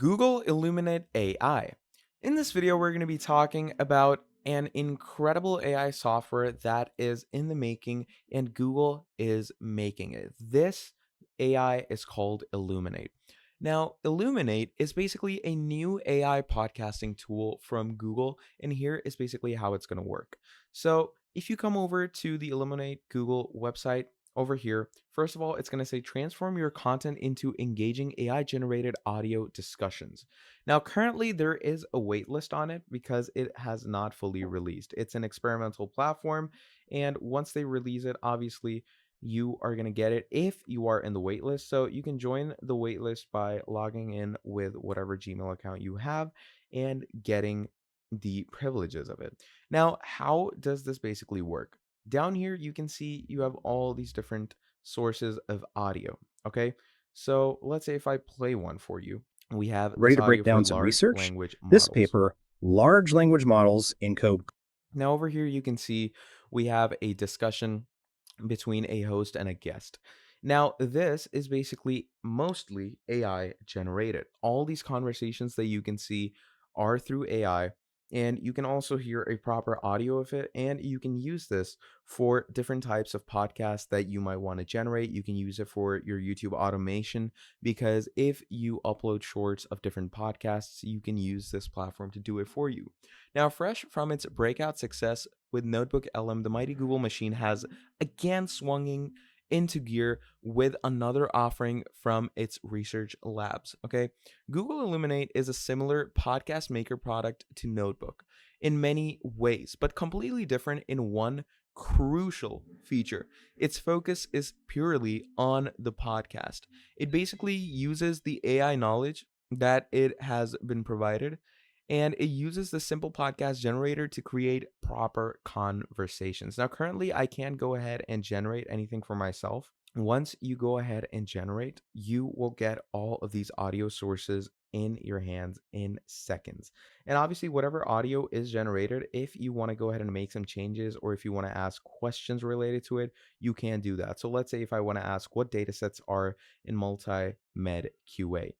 Google Illuminate AI. In this video, we're going to be talking about an incredible AI software that is in the making and Google is making it. This AI is called Illuminate. Now, Illuminate is basically a new AI podcasting tool from Google, and here is basically how it's going to work. So, if you come over to the Illuminate Google website, over here, first of all, it's going to say transform your content into engaging AI generated audio discussions. Now, currently, there is a wait list on it because it has not fully released. It's an experimental platform. And once they release it, obviously, you are going to get it if you are in the wait list. So you can join the wait list by logging in with whatever Gmail account you have and getting the privileges of it. Now, how does this basically work? Down here, you can see you have all these different sources of audio. Okay. So let's say if I play one for you, we have Ready this to break audio for down some large research? language This models. paper, Large Language Models in Code. Now, over here, you can see we have a discussion between a host and a guest. Now, this is basically mostly AI generated. All these conversations that you can see are through AI, and you can also hear a proper audio of it. And you can use this for different types of podcasts that you might want to generate. You can use it for your YouTube automation because if you upload shorts of different podcasts, you can use this platform to do it for you. Now, fresh from its breakout success with Notebook LM, the mighty Google machine has again swinging into gear with another offering from its research labs. Okay, Google Illuminate is a similar podcast maker product to Notebook in many ways, but completely different in one crucial feature. Its focus is purely on the podcast. It basically uses the AI knowledge that it has been provided, and it uses the simple podcast generator to create proper conversations. Now, currently, I can't go ahead and generate anything for myself. Once you go ahead and generate, you will get all of these audio sources in your hands in seconds. And obviously, whatever audio is generated, if you want to go ahead and make some changes or if you want to ask questions related to it, you can do that. So let's say if I want to ask what data sets are in multi-med QA.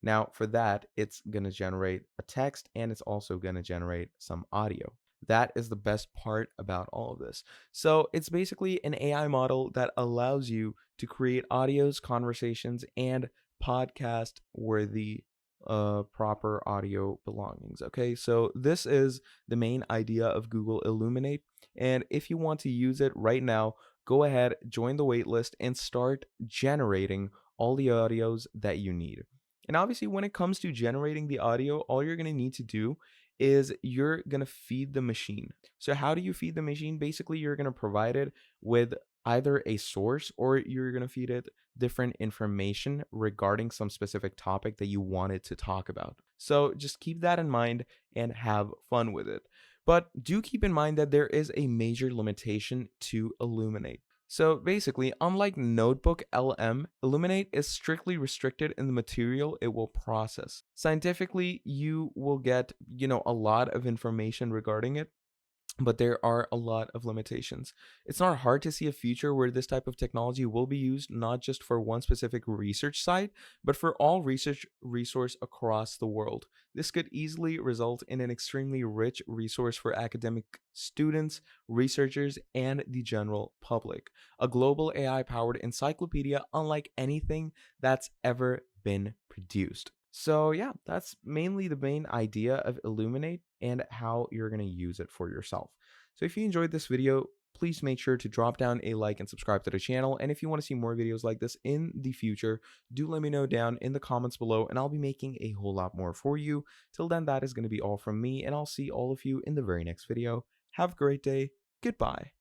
Now, for that, it's going to generate a text and it's also going to generate some audio. That is the best part about all of this. So, it's basically an AI model that allows you to create audios, conversations, and podcast worthy proper audio belongings. Okay, so this is the main idea of Google Illuminate. And if you want to use it right now, go ahead, join the waitlist, and start generating all the audios that you need. And obviously, when it comes to generating the audio, all you're going to need to do is you're going to feed the machine. So, how do you feed the machine? Basically, you're going to provide it with either a source or you're going to feed it different information regarding some specific topic that you wanted to talk about. So, just keep that in mind and have fun with it. But do keep in mind that there is a major limitation to Illuminate. So basically, unlike Notebook LM, Illuminate is strictly restricted in the material it will process. Scientifically, you will get, a lot of information regarding it, but there are a lot of limitations. It's not hard to see a future where this type of technology will be used not just for one specific research site, but for all research resource across the world. This could easily result in an extremely rich resource for academic students, researchers, and the general public. A global AI-powered encyclopedia unlike anything that's ever been produced. So yeah, that's mainly the main idea of Illuminate and how you're going to use it for yourself. So if you enjoyed this video, please make sure to drop down a like and subscribe to the channel. And if you want to see more videos like this in the future, do let me know down in the comments below and I'll be making a whole lot more for you. Till then, that is going to be all from me and I'll see all of you in the very next video. Have a great day. Goodbye.